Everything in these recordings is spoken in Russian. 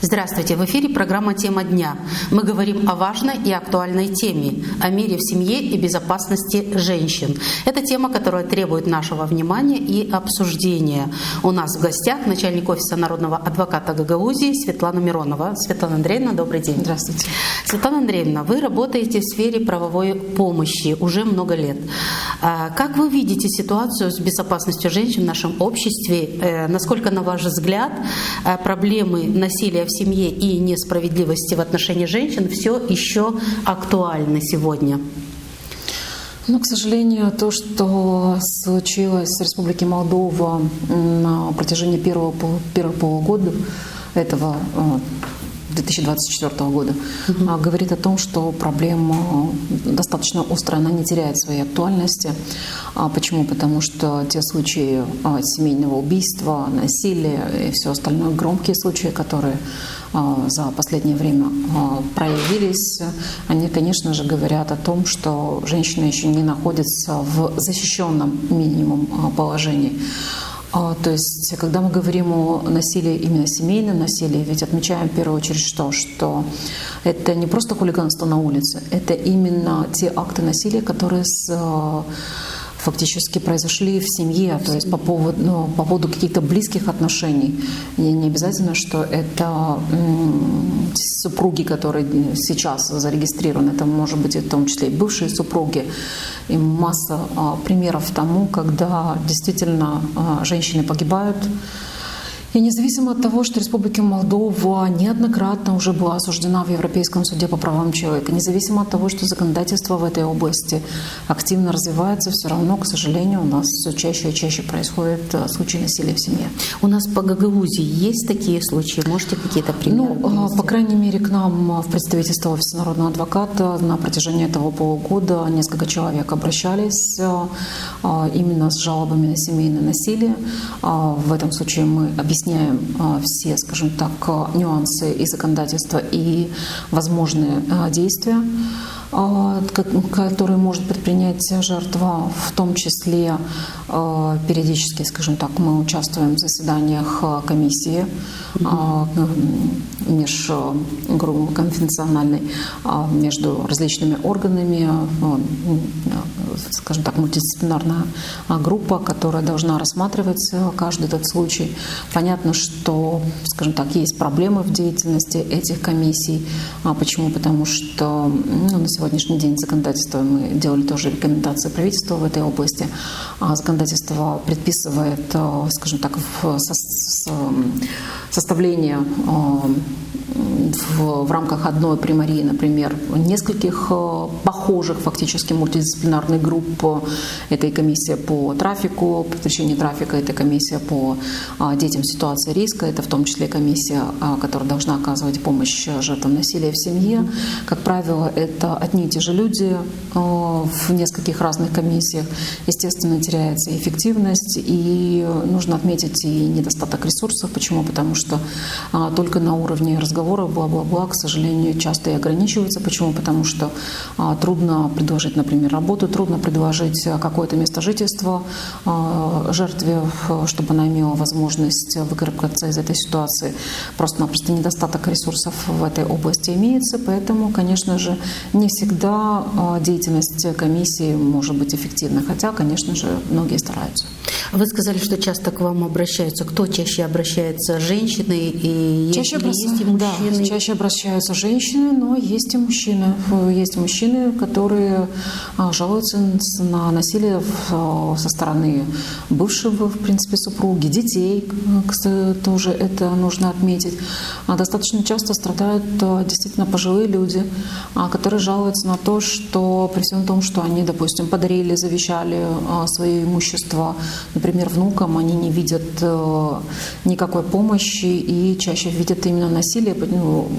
Здравствуйте! В эфире программа «Тема дня». Мы говорим о важной и актуальной теме – о мире в семье и безопасности женщин. Это тема, которая требует нашего внимания и обсуждения. У нас в гостях начальник офиса народного адвоката Гагаузии Светлана Миронова. Светлана Андреевна, добрый день. Здравствуйте. Светлана Андреевна, вы работаете в сфере правовой помощи уже много лет. Как вы видите ситуацию с безопасностью женщин в нашем обществе? Насколько, на ваш взгляд, проблемы насилия в семье и несправедливости в отношении женщин все еще актуальны сегодня? К сожалению, то, что случилось в Республике Молдова на протяжении первого полугода этого 2024 года, говорит о том, что проблема достаточно острая, она не теряет своей актуальности. Почему? Потому что те случаи семейного убийства, насилия и все остальное, громкие случаи, которые за последнее время проявились, они, конечно же, говорят о том, что женщина еще не находится в защищенном минимум положении. То есть, когда мы говорим о насилии, именно семейном насилии, ведь отмечаем в первую очередь что это не просто хулиганство на улице, это именно те акты насилия, которые фактически произошли в семье, то есть по поводу каких-то близких отношений. И не обязательно, что это супруги, которые сейчас зарегистрированы, это может быть в том числе и бывшие супруги. И масса примеров тому, когда действительно женщины погибают. И независимо от того, что Республика Молдова неоднократно уже была осуждена в Европейском суде по правам человека, независимо от того, что законодательство в этой области активно развивается, все равно, к сожалению, у нас все чаще и чаще происходят случаи насилия в семье. У нас по Гагаузии есть такие случаи? Можете какие-то примеры привести? По крайней мере, к нам в представительство офиса народного адвоката на протяжении этого полугода несколько человек обращались именно с жалобами на семейное насилие. В этом случае мы объясняем все, скажем так, нюансы и законодательства, и возможные действия, которые может предпринять жертва. В том числе периодически, скажем так, мы участвуем в заседаниях комиссии межконфессиональной между различными органами, скажем так, мультидисциплинарная группа, которая должна рассматривать каждый этот случай. Понятно, что, скажем так, есть проблемы в деятельности этих комиссий. Почему? Потому что на сегодняшний день законодательство, мы делали тоже рекомендации правительства в этой области, законодательство предписывает, скажем так, составление в рамках одной примарии, например, нескольких похожих фактически мультидисциплинарных групп. Это и комиссия по трафику, предотвращению трафика, это комиссия по детям в ситуации риска, это в том числе комиссия, которая должна оказывать помощь жертвам насилия в семье. Как правило, это одни и те же люди в нескольких разных комиссиях. Естественно, теряется эффективность, и нужно отметить и недостаток ресурсов. Почему? Потому что только на уровне разговоров, бла-бла-бла, к сожалению, часто и ограничиваются. Почему? Потому что трудно предложить, например, работу, трудно предложить какое-то место жительства жертве, чтобы она имела возможность выкарабкаться из этой ситуации. Просто-напросто недостаток ресурсов в этой области имеется, поэтому, конечно же, не всегда деятельность комиссии может быть эффективной, хотя, конечно же, многие стараются. Вы сказали, что часто к вам обращаются. Кто чаще обращается? Женщины и есть и мужчины? Да, чаще обращаются женщины, но есть и мужчины. Есть мужчины, которые жалуются на насилие со стороны бывшего, в принципе, супруги, детей. Кстати, тоже это нужно отметить. Достаточно часто страдают действительно пожилые люди, которые жалуются на то, что при всем том, что они, допустим, подарили, завещали свое имущество, например, внукам, они не видят никакой помощи и чаще видят именно насилие.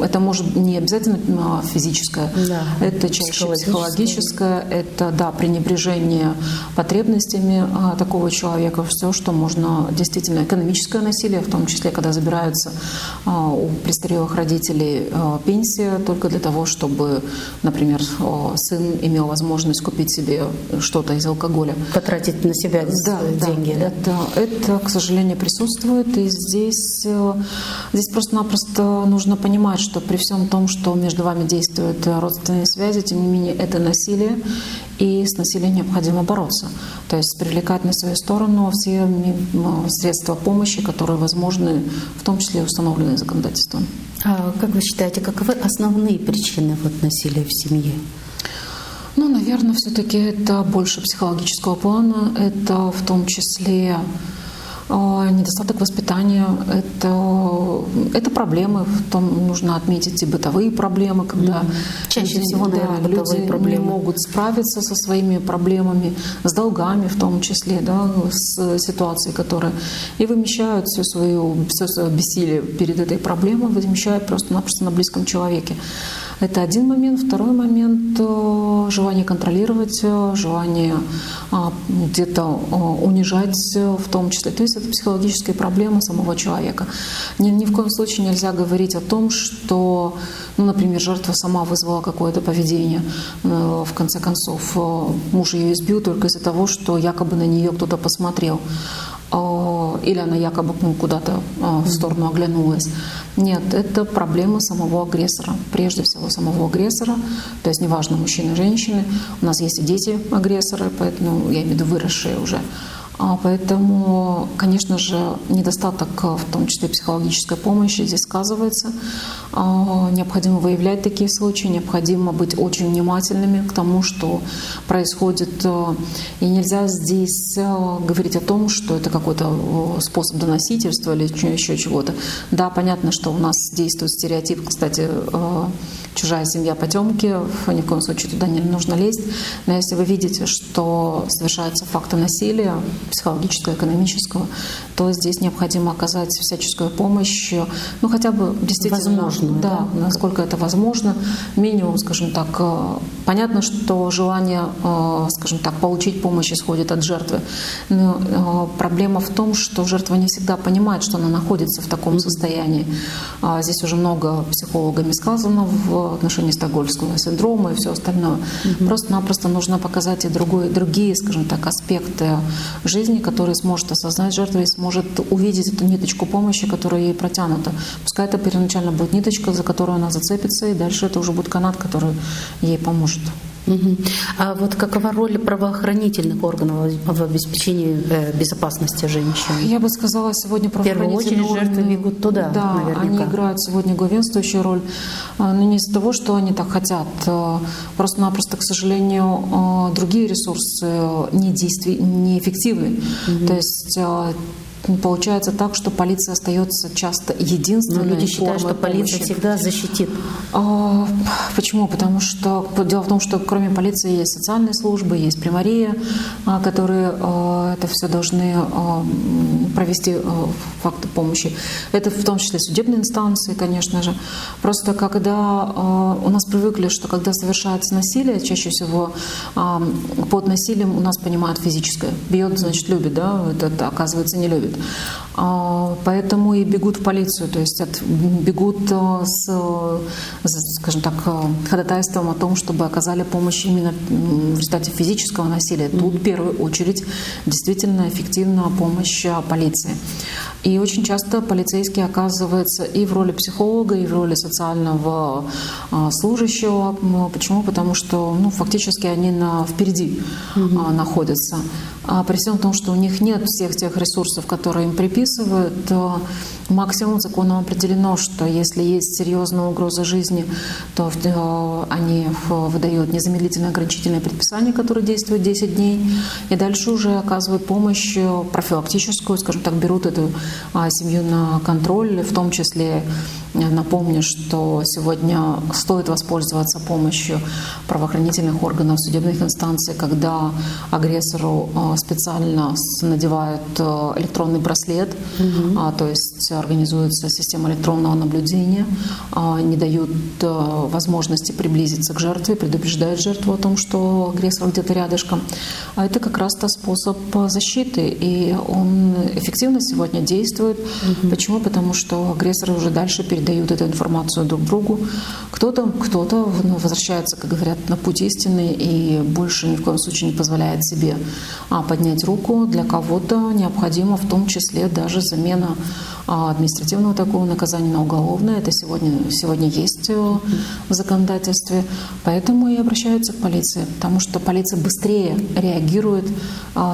Это может не обязательно физическое, да, это чаще психологическое, это, да, пренебрежение потребностями такого человека, все, что можно, действительно, экономическое насилие, в том числе, когда забираются у престарелых родителей пенсия только для того, чтобы, например, сын имел возможность купить себе что-то из алкоголя. Потратить на себя деньги. Это, к сожалению, присутствует. И здесь просто-напросто нужно понимать, что при всем том, что между вами действуют родственные связи, тем не менее это насилие, и с насилием необходимо бороться. То есть привлекать на свою сторону все средства помощи, которые возможны, в том числе и установленные законодательством. А как вы считаете, каковы основные причины насилия в семье? Ну, наверное, все-таки это больше психологического плана, это в том числе недостаток воспитания, это проблемы, в том нужно отметить и бытовые проблемы, когда чаще всего, наверное, люди не могут справиться со своими проблемами, с долгами в том числе, да, с ситуацией, которая и вымещают все свое бессилие перед этой проблемой, вымещают просто-напросто на близком человеке. Это один момент. Второй момент — желание контролировать, желание где-то унижать в том числе. То есть это психологические проблемы самого человека. Ни в коем случае нельзя говорить о том, что, например, жертва сама вызвала какое-то поведение. В конце концов, муж ее избил только из-за того, что якобы на нее кто-то посмотрел. Или она якобы куда-то в сторону оглянулась. Нет, это проблема самого агрессора. Прежде всего самого агрессора. То есть неважно, мужчины, женщины. У нас есть и дети агрессоры, поэтому я имею в виду выросшие уже. Поэтому, конечно же, недостаток, в том числе психологической помощи, здесь сказывается. Необходимо выявлять такие случаи, необходимо быть очень внимательными к тому, что происходит. И нельзя здесь говорить о том, что это какой-то способ доносительства или еще чего-то. Да, понятно, что у нас действует стереотип, кстати, чужая семья потемки, ни в коем случае туда не нужно лезть. Но если вы видите, что совершаются факты насилия, психологического, экономического, то здесь необходимо оказать всяческую помощь, хотя бы действительно, возможно, насколько это возможно, минимум, скажем так. Понятно, что желание, скажем так, получить помощь исходит от жертвы, но проблема в том, что жертва не всегда понимает, что она находится в таком состоянии. Здесь уже много психологами сказано в отношении стокгольмского синдрома и все остальное. Просто-напросто нужно показать и другие, скажем так, аспекты жизни, который сможет осознать жертву и сможет увидеть эту ниточку помощи, которая ей протянута. Пускай это первоначально будет ниточка, за которую она зацепится, и дальше это уже будет канат, который ей поможет. А какова роль правоохранительных органов в обеспечении безопасности женщин? Я бы сказала, сегодня правоохранительные органы... В первую очередь жертвы бегут туда, наверняка. Они играют сегодня главенствующую роль. Но не из-за того, что они так хотят. Просто-напросто, к сожалению, другие ресурсы неэффективны. То есть получается так, что полиция остается часто единственной. Но люди считают, что полиция всегда защитит. Почему? Потому что дело в том, что кроме полиции есть социальные службы, есть примария, которые это все должны провести факты помощи. Это в том числе судебные инстанции, конечно же. Просто когда у нас привыкли, что когда совершается насилие, чаще всего под насилием у нас понимают физическое. Бьет, значит, любит, да? Это оказывается, не любит. Поэтому и бегут в полицию, то есть бегут с, скажем так, ходатайством о том, чтобы оказали помощь именно в результате физического насилия. Тут в первую очередь действительно эффективна помощь полиции. И очень часто полицейский оказывается и в роли психолога, и в роли социального служащего. Почему? Потому что фактически они впереди находятся. А при всем том, что у них нет всех тех ресурсов, которые им приписывают, максимум законом определено, что если есть серьезная угроза жизни, то они выдают незамедлительное ограничительное предписание, которое действует 10 дней, и дальше уже оказывают помощь профилактическую, скажем так, берут эту семью на контроль, в том числе напомню, что сегодня стоит воспользоваться помощью правоохранительных органов, судебных инстанций, когда агрессору специально надевают электронный браслет, то есть организуется система электронного наблюдения, не дают возможности приблизиться к жертве, предупреждают жертву о том, что агрессор где-то рядышком. А это как раз-то способ защиты, и он эффективно сегодня действует. Почему? Потому что агрессоры уже дальше передают передают эту информацию друг другу. Кто-то возвращается, как говорят, на путь истины и больше ни в коем случае не позволяет себе поднять руку. Для кого-то необходима в том числе даже замена административного такого наказания на уголовное. Это сегодня есть в законодательстве. Поэтому и обращаются к полиции, потому что полиция быстрее реагирует,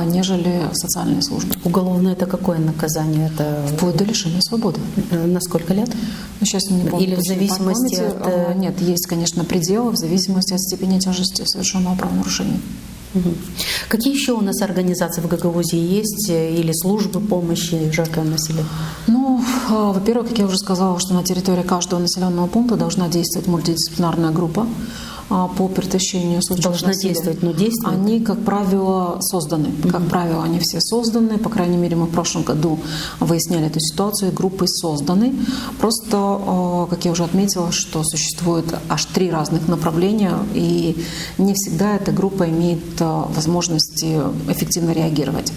нежели социальные службы. Уголовное — это какое наказание? Это Вплоть до лишения свободы. на сколько лет? Сейчас не помню. Или в зависимости от... Нет, есть, конечно, пределы в зависимости от степени тяжести совершенного правонарушения. Какие еще у нас организации в Гагаузии есть или службы помощи жертвам насилия? Во-первых, как я уже сказала, что на территории каждого населенного пункта должна действовать мультидисциплинарная группа по предотвращению случаев Должна насилия. действовать, но действует? Они, как правило, созданы. Как правило, они все созданы. По крайней мере, мы в прошлом году выясняли эту ситуацию, и группы созданы. Просто, как я уже отметила, что существует аж 3 разных направления, и не всегда эта группа имеет возможности эффективно реагировать.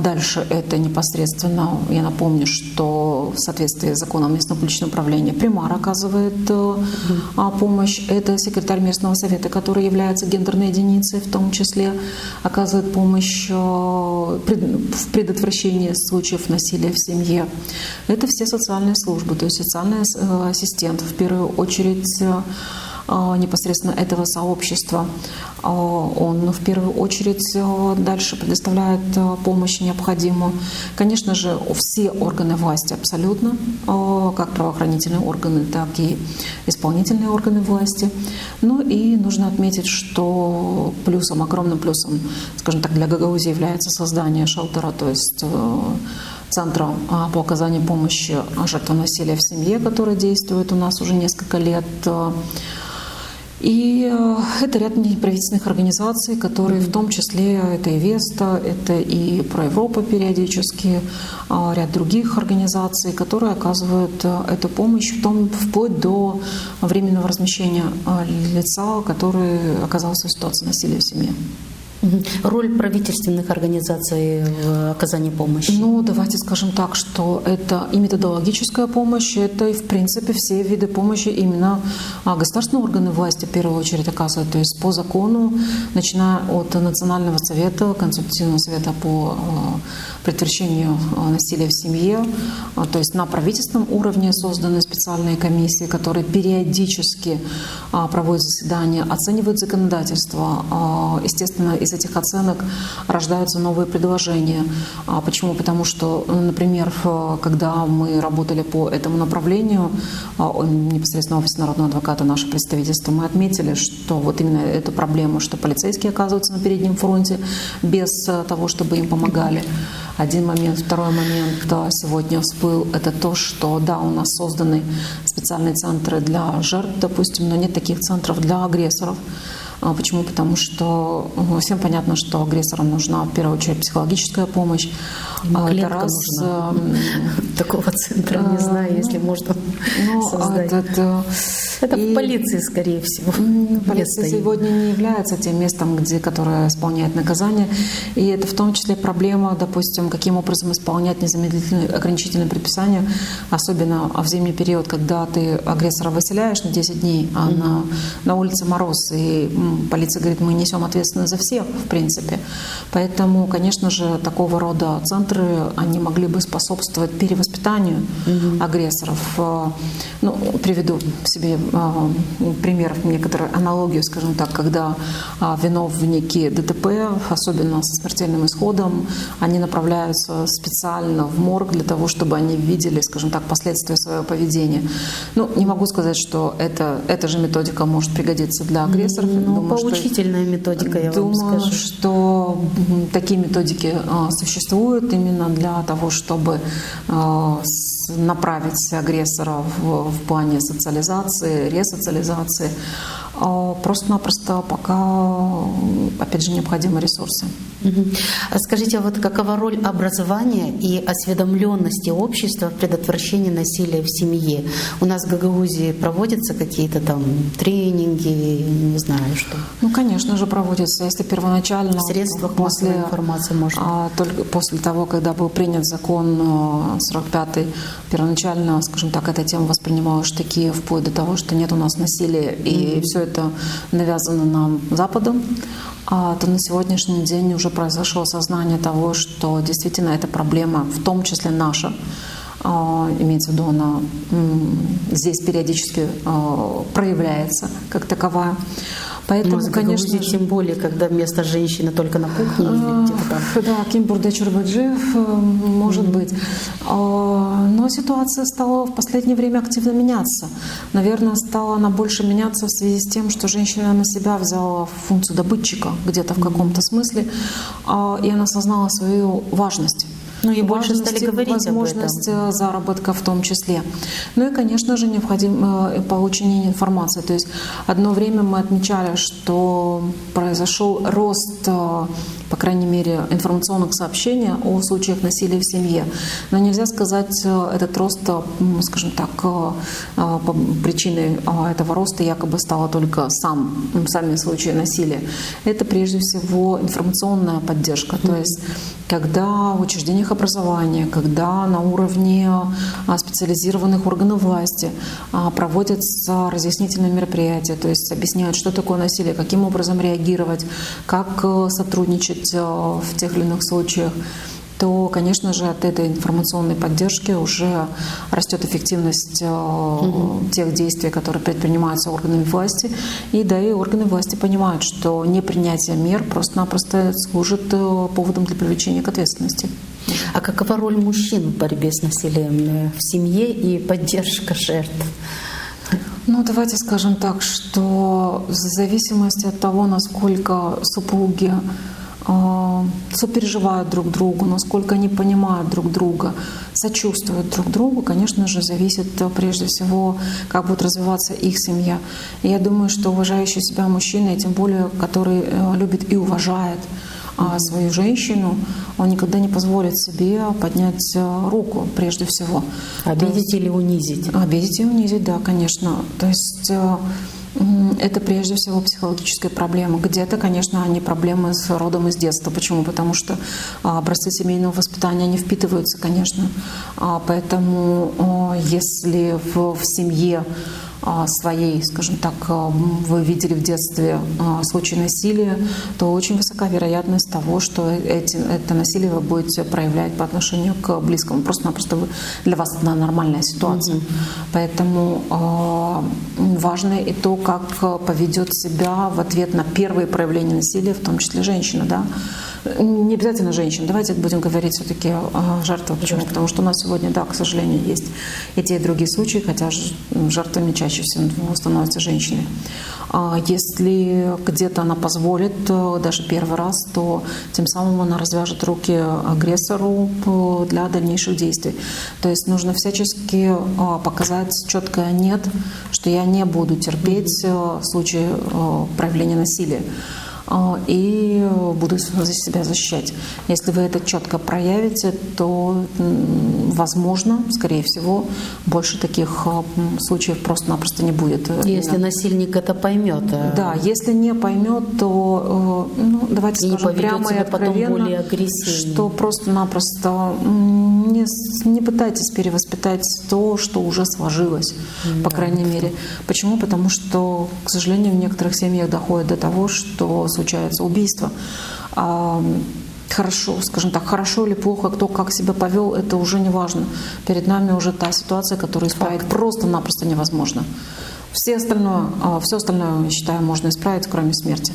Дальше это непосредственно, я напомню, что в соответствии с законом местного публичного управления примар оказывает помощь. Это секретарь местного совета, который является гендерной единицей, в том числе оказывает помощь в предотвращении случаев насилия в семье. Это все социальные службы, то есть социальный ассистент в первую очередь непосредственно этого сообщества. Он в первую очередь дальше предоставляет помощь необходимую. Конечно же, все органы власти абсолютно, как правоохранительные органы, так и исполнительные органы власти. Ну и нужно отметить, что плюсом, огромным плюсом, скажем так, для Гагаузии является создание шелтера, то есть Центра по оказанию помощи жертвам насилия в семье, который действует у нас уже несколько лет. И это ряд неправительственных организаций, которые в том числе, это и Веста, это и Проевропа периодически, ряд других организаций, которые оказывают эту помощь, вплоть до временного размещения лица, который оказался в ситуации насилия в семье. Роль правительственных организаций в оказании помощи? Давайте скажем так, что это и методологическая помощь, это и, в принципе, все виды помощи именно государственные органы власти в первую очередь оказывают. То есть по закону, начиная от Национального совета, Консультативного совета по предотвращению насилия в семье, то есть на правительственном уровне созданы специальные комиссии, которые периодически проводят заседания, оценивают законодательство. Естественно, из этих оценок рождаются новые предложения. Почему? Потому что, например, когда мы работали по этому направлению, непосредственно офис народного адвоката, наше представительство, мы отметили, что вот именно эту проблему, что полицейские оказываются на переднем фронте без того, чтобы им помогали. Один момент. Второй момент сегодня всплыл, это то, что да, у нас созданы специальные центры для жертв, допустим, но нет таких центров для агрессоров. Почему? Потому что всем понятно, что агрессорам нужна в первую очередь психологическая помощь. Это раз такого центра, не знаю, если можно создать. Это в полиции, скорее всего. Полиция сегодня не является тем местом, которое исполняет наказание. И это в том числе проблема, допустим, каким образом исполнять незамедлительные ограничительные предписания, особенно в зимний период, когда ты агрессора выселяешь на 10 дней, а на улице мороз, и полиция говорит, мы несем ответственность за всех, в принципе. Поэтому, конечно же, такого рода центры, они могли бы способствовать перевоспитанию агрессоров. Приведу себе пример, некоторую аналогию, скажем так, когда виновники ДТП, особенно со смертельным исходом, они направляются специально в морг для того, чтобы они видели, скажем так, последствия своего поведения. Не могу сказать, что эта же методика может пригодиться для агрессоров. Поучительная методика, я вам скажу. Думаю, что такие методики существуют именно для того, чтобы направить агрессора в плане социализации, ресоциализации. Просто-напросто пока, опять же, необходимы ресурсы. А скажите, а вот какова роль образования и осведомленности общества в предотвращении насилия в семье? У нас в Гагаузии проводятся какие-то там тренинги, не знаю что. Ну, конечно же, проводятся. Если первоначально... В средствах массовой информации, может. Только после того, когда был принят закон 45-й, первоначально, скажем так, эта тема воспринималась такие вплоть до того, что нет у нас насилия, и все это навязано нам Западом, то на сегодняшний день уже произошло осознание того, что действительно эта проблема, в том числе наша, имеется в виду, она здесь периодически проявляется как таковая. Поэтому, конечно же, тем более, когда вместо женщины только на кухне или где-то там. Да, Ким Бурдэ-Чорбаджиев, может быть. Но ситуация стала в последнее время активно меняться. Наверное, стала она больше меняться в связи с тем, что женщина на себя взяла функцию добытчика где-то в каком-то смысле, и она осознала свою важность. Ну и больше стали говорить возможность об этом. Заработка в том числе. Ну и, конечно же, необходимо получение информации. То есть одно время мы отмечали, что произошел рост, по крайней мере, информационных сообщений о случаях насилия в семье. Но нельзя сказать, этот рост, скажем так, причиной этого роста якобы стало только сами случаи насилия. Это прежде всего информационная поддержка. То есть когда в учреждениях образования, когда на уровне специализированных органов власти проводятся разъяснительные мероприятия, то есть объясняют, что такое насилие, каким образом реагировать, как сотрудничать в тех или иных случаях, то, конечно же, от этой информационной поддержки уже растет эффективность тех действий, которые предпринимаются органами власти. И да, и органы власти понимают, что непринятие мер просто-напросто служит поводом для привлечения к ответственности. А какова роль мужчин в борьбе с насилием в семье и поддержка жертв? Ну, давайте скажем так, что в зависимости от того, насколько супруги сопереживают друг другу, насколько они понимают друг друга, сочувствуют друг другу, конечно же, зависит прежде всего, как будет развиваться их семья. И я думаю, что уважающий себя мужчина, и тем более, который любит и уважает свою женщину, он никогда не позволит себе поднять руку, прежде всего. Обидеть или унизить? Обидеть и унизить, да, конечно. То есть это прежде всего психологическая проблема. Где-то, конечно, они проблемы с родом из детства. Почему? Потому что образцы семейного воспитания не впитываются, конечно. Поэтому если в семье своей, скажем так, вы видели в детстве случай насилия, то очень высока вероятность того, что это насилие вы будете проявлять по отношению к близкому. Просто-напросто для вас это нормальная ситуация. Поэтому важно и то, как поведет себя в ответ на первые проявления насилия, в том числе женщина. Да? Не обязательно женщина. Давайте будем говорить все-таки о жертвах. Почему? Потому что у нас сегодня, да, к сожалению, есть и те, и другие случаи, хотя жертвами чаще всего становятся женщины. Если где-то она позволит, даже первый раз, то тем самым она развяжет руки агрессору для дальнейших действий. То есть нужно всячески показать четкое «нет», что я не буду терпеть в случае проявления насилия. И буду себя защищать. Если вы это четко проявите, то, возможно, скорее всего, больше таких случаев просто-напросто не будет. Если насильник это поймет. Да, если не поймет, то, давайте скажем прямо и откровенно, что просто-напросто не пытайтесь перевоспитать то, что уже сложилось, по крайней мере. Почему? Потому что, к сожалению, в некоторых семьях доходит до того, что случается убийство. Хорошо, скажем так, хорошо или плохо, кто как себя повел, это уже не важно. Перед нами уже та ситуация, которую исправить просто-напросто невозможно. Все остальное, я считаю, можно исправить, кроме смерти.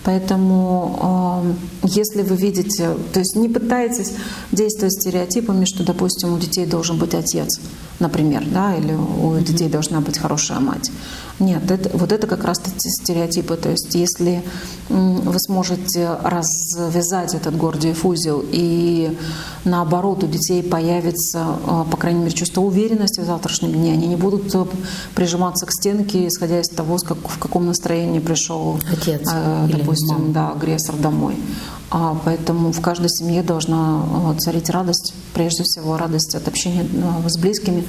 Поэтому, если вы видите, то есть не пытайтесь действовать стереотипами, что, допустим, у детей должен быть отец, например, да, или у детей должна быть хорошая мать. Нет, вот это как раз стереотипы. То есть если вы сможете развязать этот Гордиев узел, и наоборот у детей появится, по крайней мере, чувство уверенности в завтрашнем дне, они не будут прижиматься к стенке, исходя из того, в каком настроении пришел отец, допустим, агрессор домой. Поэтому в каждой семье должна царить радость, прежде всего радость от общения с близкими.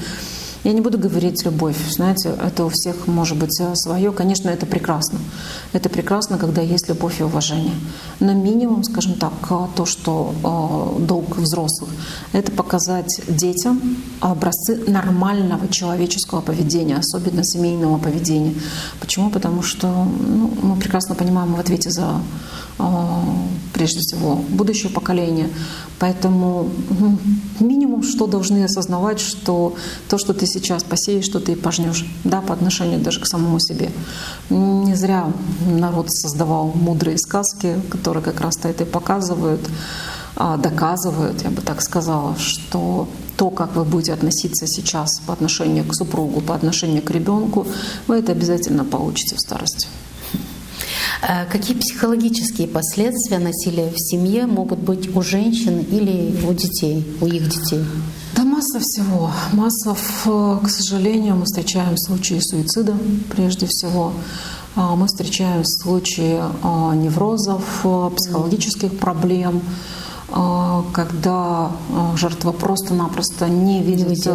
Я не буду говорить любовь, знаете, это у всех может быть свое. Конечно, это прекрасно. Это прекрасно, когда есть любовь и уважение. Но минимум, скажем так, то, что долг взрослых, это показать детям образцы нормального человеческого поведения, особенно семейного поведения. Почему? Потому что мы прекрасно понимаем, мы в ответе за, прежде всего, будущее поколение. Поэтому минимум, что должны осознавать, что то, что ты сейчас посеешь, что ты и пожнешь, да, по отношению даже к самому себе. Не зря народ создавал мудрые сказки, которые как раз-то это и показывают, доказывают, я бы так сказала, что то, как вы будете относиться сейчас по отношению к супругу, по отношению к ребенку, вы это обязательно получите в старости. Какие психологические последствия насилия в семье могут быть у женщин или у детей, у их детей? Да масса всего. Масса, к сожалению, мы встречаем случаи суицида прежде всего. Мы встречаем случаи неврозов, психологических проблем, когда жертва просто-напросто не видит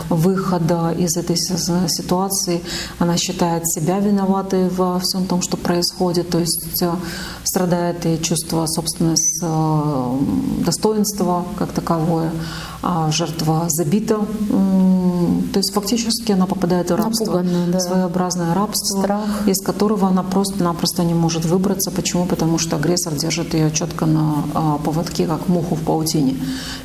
выхода из этой ситуации. Она считает себя виноватой во всем том, что происходит, то есть страдает и чувство собственного достоинства как таковое. Жертва забита, то есть фактически она попадает в рабство, да. Своеобразное рабство, Страх. из которого она просто-напросто не может выбраться. Почему? Потому что агрессор держит ее четко на поводке, как муху в паутине,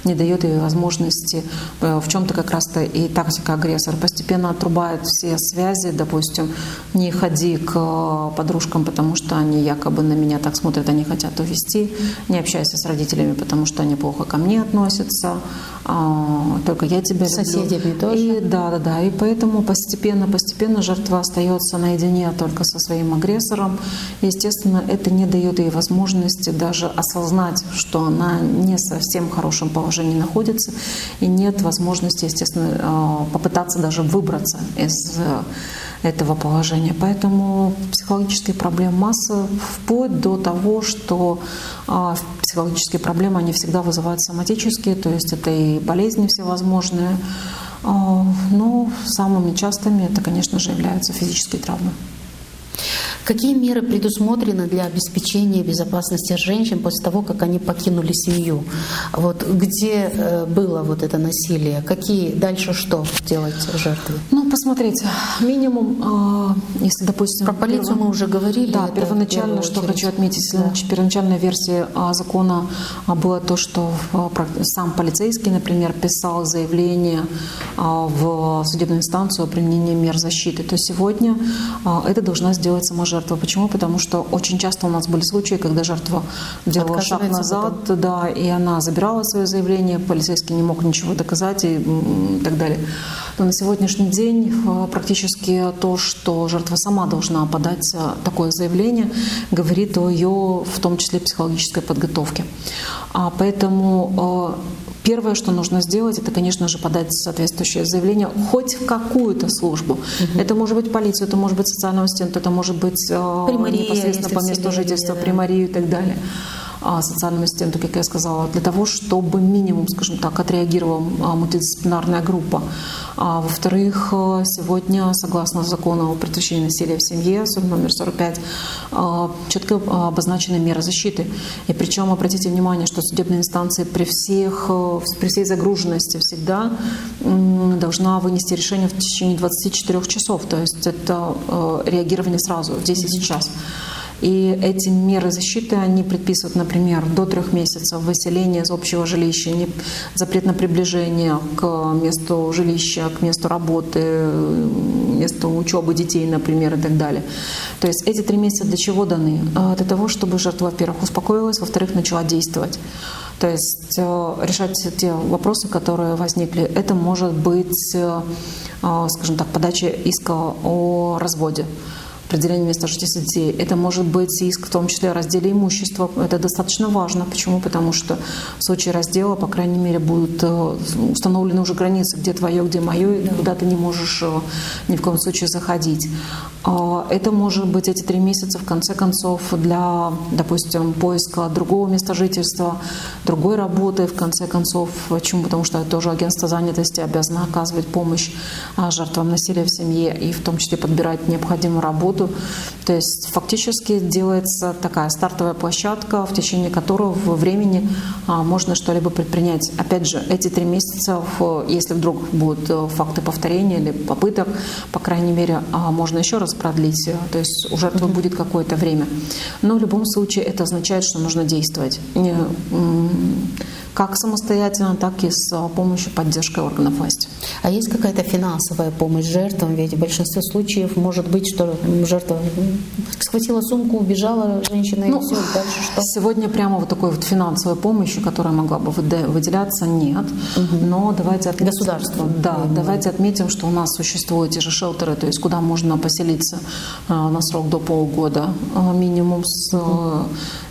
не дает ей возможности. В чем-то как раз-то и тактика агрессора. Постепенно отрубает все связи, допустим, не ходи к подружкам, потому что они якобы на меня так смотрят, они хотят увести, не общайся с родителями, потому что они плохо ко мне относятся, только я тебя люблю. Соседями тоже. И, да. И поэтому постепенно жертва остается наедине только со своим агрессором. Естественно, это не дает ей возможности даже осознать, что она не совсем в хорошем положении находится, и нет возможности, естественно, попытаться даже выбраться из этого положения. Поэтому психологические проблемы масса, вплоть до того, что психологические проблемы, они всегда вызывают соматические, то есть это и болезни всевозможные, но самыми частыми это, конечно же, являются физические травмы. Какие меры предусмотрены для обеспечения безопасности женщин после того, как они покинули семью? Вот где было вот это насилие? Какие дальше что делать жертве? Посмотрите, минимум, если, допустим... Про полицию мы уже говорили. Да, первоначально, что хочу отметить, первоначальная версия закона была то, что сам полицейский, например, писал заявление в судебную инстанцию о применении мер защиты. То сегодня это должна сделать сама жертва. Почему? Потому что очень часто у нас были случаи, когда жертва делала шаг назад, да, и она забирала свое заявление, полицейский не мог ничего доказать и так далее. Но на сегодняшний день практически то, что жертва сама должна подать такое заявление, говорит о ее, в том числе, психологической подготовке. Поэтому первое, что нужно сделать, это, конечно же, подать соответствующее заявление хоть в какую-то службу. Это может быть полицию, это может быть социальную ассистенту, это может быть непосредственно по месту жительства, примарию и так далее. Социальному ассистенту, как я сказала, для того, чтобы минимум, скажем так, отреагировала мультидисциплинарная группа. Во-вторых, сегодня, согласно закону о предотвращении насилия в семье, номер 45, четко обозначены меры защиты. И причем, обратите внимание, что судебная инстанция при всей загруженности всегда должна вынести решение в течение 24 часов. То есть это реагирование сразу, здесь и сейчас. И эти меры защиты, они предписывают, например, до 3 месяцев выселения из общего жилища, запрет на приближение к месту жилища, к месту работы, месту учебы детей, например, и так далее. То есть эти 3 месяца для чего даны? Для того, чтобы жертва, во-первых, успокоилась, во-вторых, начала действовать. То есть решать те вопросы, которые возникли. Это может быть, скажем так, подача иска о разводе, определение места жительства детей. Это может быть иск, в том числе о разделе имущества. Это достаточно важно. Почему? Потому что в случае раздела, по крайней мере, будут установлены уже границы, где твое, где мое, и куда ты не можешь ни в коем случае заходить. Это может быть эти 3 месяца, в конце концов, для, допустим, поиска другого места жительства, другой работы, в конце концов. Почему? Потому что тоже агентство занятости обязано оказывать помощь жертвам насилия в семье и в том числе подбирать необходимую работу. То есть фактически делается такая стартовая площадка, в течение которого времени можно что-либо предпринять. Опять же, эти 3 месяца, если вдруг будут факты повторения или попыток, по крайней мере, можно еще раз продлить. То есть у жертвы будет какое-то время. Но в любом случае это означает, что нужно действовать. Как самостоятельно, так и с помощью поддержки органов власти. А есть какая-то финансовая помощь жертвам? Ведь в большинстве случаев может быть, что жертва схватила сумку, убежала женщина, и все, дальше что? Сегодня прямо вот такой вот финансовой помощи, которая могла бы выделяться, нет. Но давайте отметим, государство. Да, давайте отметим, что у нас существуют те же шелтеры, то есть куда можно поселиться на срок до полугода минимум,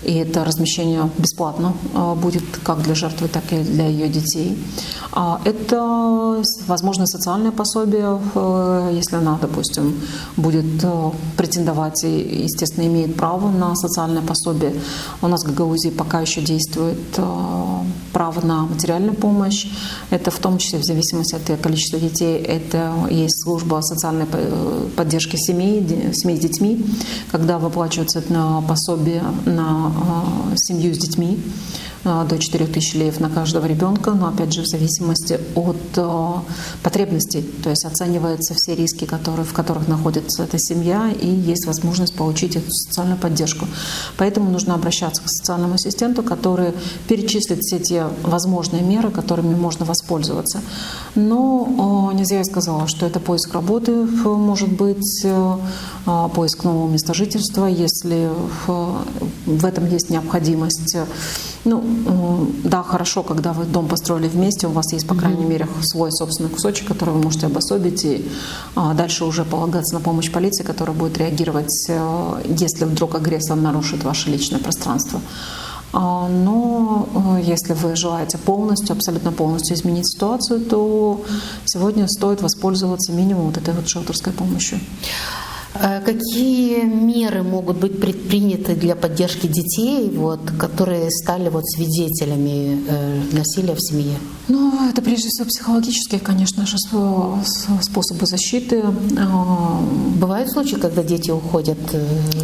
и это размещение бесплатно будет как для жертв, так и для ее детей. Это, возможно, социальное пособие, если она, допустим, будет претендовать и, естественно, имеет право на социальное пособие. У нас в Гагаузии пока еще действует право на материальную помощь. Это в том числе в зависимости от количества детей. Это есть служба социальной поддержки семей с детьми, когда выплачивается пособие на семью с детьми до 4000 леев на каждого ребенка, но опять же в зависимости от потребностей, то есть оцениваются все риски, в которых находится эта семья, и есть возможность получить эту социальную поддержку. Поэтому нужно обращаться к социальному ассистенту, который перечислит все те возможные меры, которыми можно воспользоваться. Но не зря я сказала, что это поиск работы, может быть, поиск нового места жительства, если в этом есть необходимость. Да, хорошо, когда вы дом построили вместе, у вас есть, по крайней мере, свой собственный кусочек, который вы можете обособить, и дальше уже полагаться на помощь полиции, которая будет реагировать, если вдруг агрессор нарушит ваше личное пространство. Но если вы желаете абсолютно полностью изменить ситуацию, то сегодня стоит воспользоваться минимум вот этой вот шелтерской помощью. Какие меры могут быть предприняты для поддержки детей, которые стали свидетелями насилия в семье? Это прежде всего психологические, конечно же, способы защиты. Бывают случаи, когда дети уходят?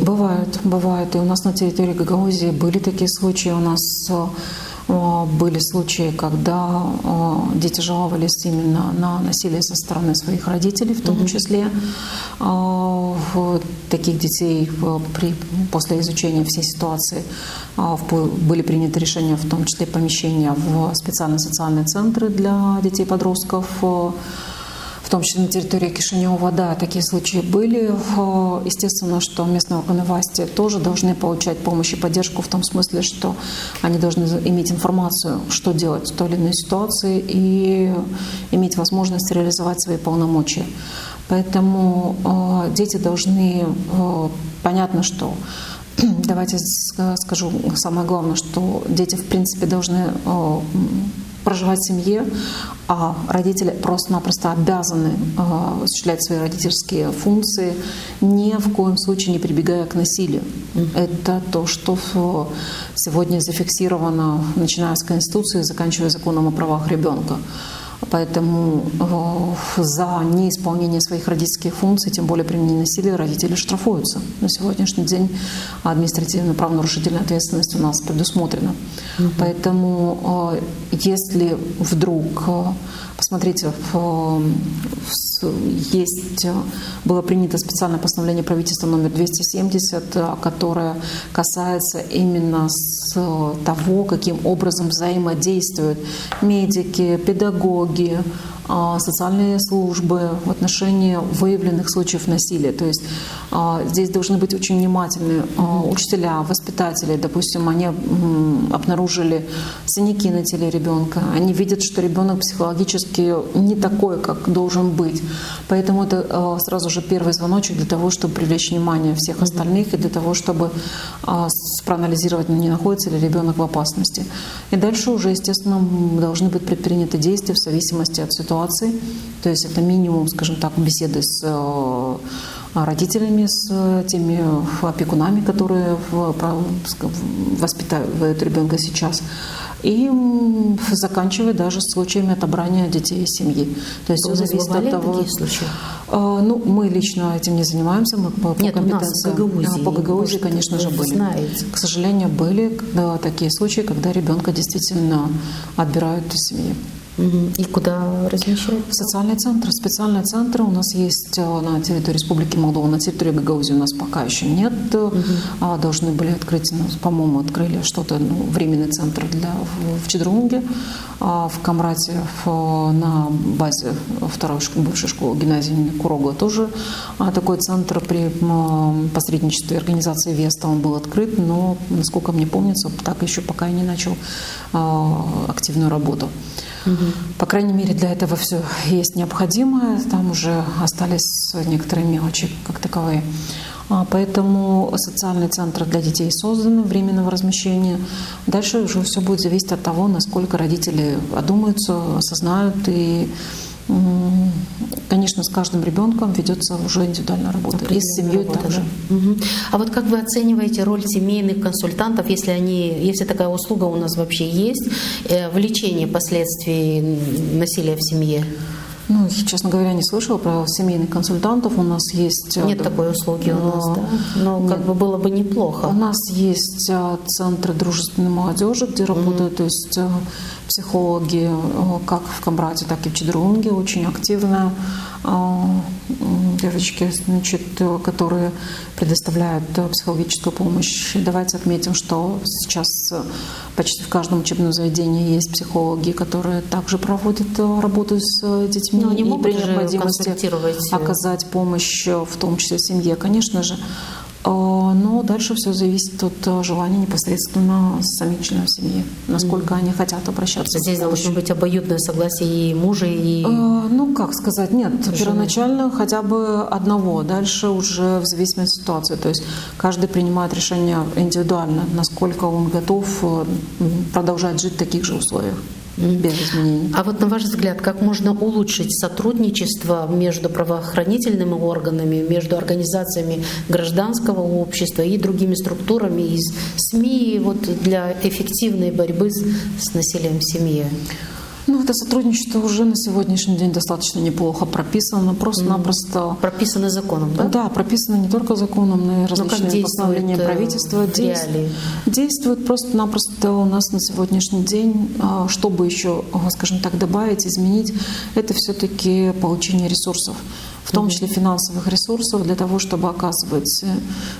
Бывают. И у нас на территории Гагаузии были такие случаи. У нас были случаи, когда дети жаловались именно на насилие со стороны своих родителей, в том числе. Таких детей после изучения всей ситуации были приняты решения, в том числе помещения в специальные социальные центры для детей-подростков, в том числе на территории Кишинева. Да, такие случаи были. Естественно, что местные органы власти тоже должны получать помощь и поддержку в том смысле, что они должны иметь информацию, что делать в той или иной ситуации, и иметь возможность реализовать свои полномочия. Поэтому дети должны, понятно, что, давайте скажу самое главное, что дети в принципе должны проживать в семье, а родители просто-напросто обязаны осуществлять свои родительские функции, ни в коем случае не прибегая к насилию. Это то, что сегодня зафиксировано, начиная с Конституции и заканчивая законом о правах ребенка. Поэтому за неисполнение своих родительских функций, тем более применение насилия, родители штрафуются. На сегодняшний день административная правонарушительная ответственность у нас предусмотрена. Поэтому если вдруг Посмотрите, было принято специальное постановление правительства номер 270, которое касается именно того, каким образом взаимодействуют медики, педагоги, социальные службы в отношении выявленных случаев насилия. То есть здесь должны быть очень внимательны учителя, воспитатели. Допустим, они обнаружили синяки на теле ребенка, они видят, что ребенок психологически не такой, как должен быть. Поэтому это сразу же первый звоночек для того, чтобы привлечь внимание всех остальных и для того, чтобы проанализировать, не находится ли ребенок в опасности. И дальше уже, естественно, должны быть предприняты действия в зависимости от ситуации. То есть это минимум, скажем так, беседы с родителями, с теми опекунами, которые воспитывают ребенка сейчас, и заканчивая даже случаями отобрания детей из семьи. То есть все зависит от того. Такие случаи? Ну, мы лично этим не занимаемся, мы по компетенции. По Гагаузии, конечно же, были. Знаете. К сожалению, были такие случаи, когда ребенка действительно отбирают из семьи. И куда размещают? В социальный центр. Специальные центры у нас есть на территории Республики Молдова. На территории Гагаузии у нас пока еще нет. Должны были открыть, по-моему, открыли что-то, временный центр в Чедрунге, в Камрате, на базе второй бывшей школы гимназии имени Курогла тоже такой центр при посредничестве организации Веста он был открыт, но, насколько мне помнится, так еще пока и не начал активную работу. По крайней мере, для этого все есть необходимое. Там уже остались некоторые мелочи как таковые. Поэтому социальные центры для детей созданы, временного размещения. Дальше уже все будет зависеть от того, насколько родители одумаются, осознают. И, конечно, с каждым ребенком ведется уже индивидуальная работа. И с семьей также. Да. А вот как вы оцениваете роль семейных консультантов, если такая услуга у нас вообще есть, в лечении последствий насилия в семье? Ну, честно говоря, не слышала про семейных консультантов. У нас есть... Нет такой услуги у нас, да? Но как бы было бы неплохо. У нас есть центры дружественной молодежи, где работают, то есть психологи как в Камрате, так и в Чедрунге, очень активно. Девочки, значит, которые предоставляют психологическую помощь. Давайте отметим, что сейчас почти в каждом учебном заведении есть психологи, которые также проводят работу с детьми и при необходимости оказать помощь, в том числе семье, конечно же. Но дальше все зависит от желания непосредственно самих членов семьи, насколько они хотят обращаться. Здесь должно быть обоюдное согласие и мужа, и... Ну, как сказать, нет. Первоначально хотя бы одного, дальше уже в зависимости от ситуации. То есть каждый принимает решение индивидуально, насколько он готов продолжать жить в таких же условиях. Без изменений. А вот на ваш взгляд, как можно улучшить сотрудничество между правоохранительными органами, между организациями гражданского общества и другими структурами из СМИ для эффективной борьбы с насилием в семье? Ну, это сотрудничество уже на сегодняшний день достаточно неплохо прописано, просто-напросто... Прописано законом, да? Да, прописано не только законом, но и различными постановлениями правительства. Действует просто-напросто у нас на сегодняшний день, чтобы еще, скажем так, добавить, изменить, это все-таки получение ресурсов, в том числе финансовых ресурсов, для того, чтобы оказывать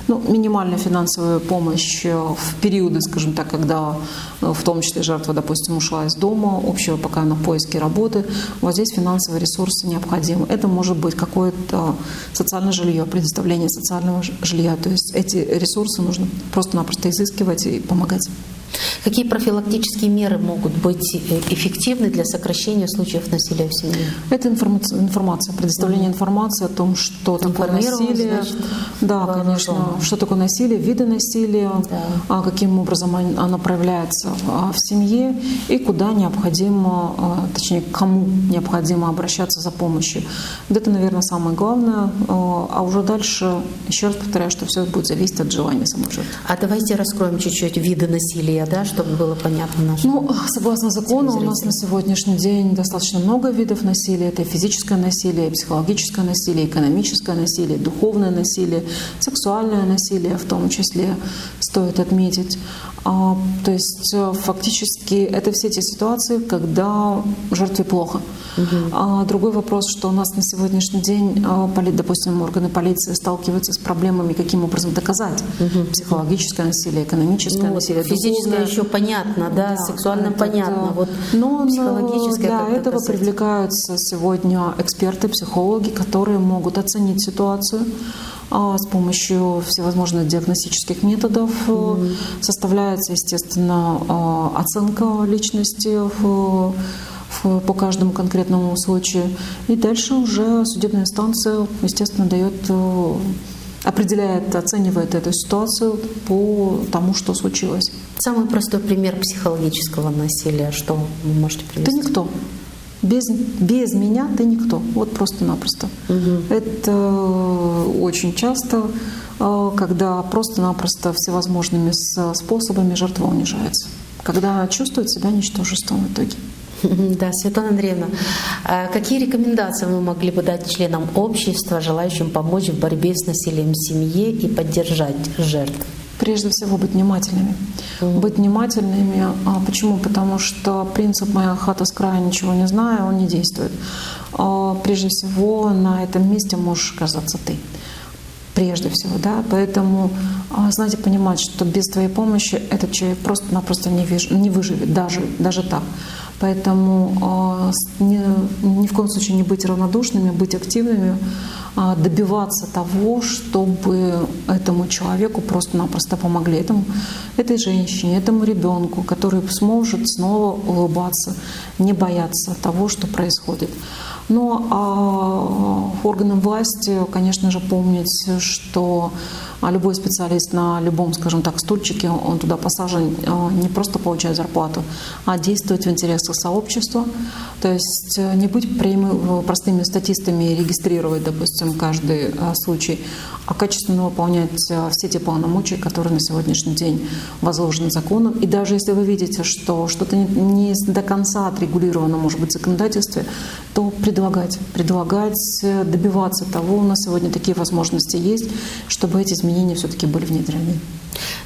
минимальную финансовую помощь в периоды, скажем так, когда в том числе жертва, допустим, ушла из дома, общего пока на поиске работы. Вот здесь финансовые ресурсы необходимы. Это может быть какое-то социальное жилье, предоставление социального жилья. То есть эти ресурсы нужно просто-напросто изыскивать и помогать. Какие профилактические меры могут быть эффективны для сокращения случаев насилия в семье? Это информация, предоставление информации о том, что такое насилие. Значит, да, конечно. Что такое насилие, виды насилия, каким образом оно проявляется в семье и куда необходимо, точнее, к кому необходимо обращаться за помощью. Вот это, наверное, самое главное. А уже дальше, еще раз повторяю, что все будет зависеть от желания самой жертвы. А давайте раскроем чуть-чуть виды насилия, чтобы было понятно нашим. Согласно закону, у нас на сегодняшний день достаточно много видов насилия. Это и физическое насилие, и психологическое насилие, экономическое насилие, духовное насилие, сексуальное насилие в том числе, стоит отметить. То есть фактически это все те ситуации, когда жертве плохо. Другой вопрос, что у нас на сегодняшний день, допустим, органы полиции сталкиваются с проблемами, каким образом доказать психологическое насилие, экономическое насилие, физическое духовное. еще понятно, да, сексуально понятно. Вот Но психологическое для как этого доказать? привлекаются сегодня эксперты, психологи, которые могут оценить ситуацию с помощью всевозможных диагностических методов. Составляется, естественно, оценка личности по каждому конкретному случаю. И дальше уже судебная инстанция, естественно, определяет, оценивает эту ситуацию по тому, что случилось. Самый простой пример психологического насилия, что вы можете привести? Ты никто. Без меня ты никто. Вот просто-напросто. Это очень часто, когда просто-напросто всевозможными способами жертва унижается. Когда чувствует себя ничтожеством в итоге. Да, Светлана Андреевна, какие рекомендации вы могли бы дать членам общества, желающим помочь в борьбе с насилием в семье и поддержать жертв? Прежде всего быть внимательными. Быть внимательными. Почему? Потому что принцип «моя хата с края, ничего не знаю», он не действует. Прежде всего на этом месте можешь оказаться ты. Прежде всего, да. Поэтому, знаете, понимать, что без твоей помощи этот человек просто-напросто не выживет, даже так. Поэтому ни в коем случае не быть равнодушными, быть активными, добиваться того, чтобы этому человеку просто-напросто помогли, этой женщине, этому ребенку, который сможет снова улыбаться, не бояться того, что происходит. Но органам власти, конечно же, помнить, что любой специалист на любом, скажем так, стульчике, он туда посажен не просто получать зарплату, а действовать в интересах сообщества. То есть не быть простыми статистами и регистрировать, допустим, каждый случай, а качественно выполнять все те полномочия, которые на сегодняшний день возложены законом. И даже если вы видите, что что-то не до конца отрегулировано, может быть, в законодательстве, то предлагать, добиваться того, у нас сегодня такие возможности есть, чтобы эти изменения все-таки были внедрены.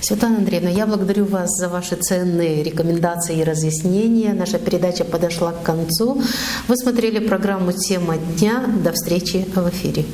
Светлана Андреевна, я благодарю вас за ваши ценные рекомендации и разъяснения. Наша передача подошла к концу. Вы смотрели программу «Тема дня». До встречи в эфире.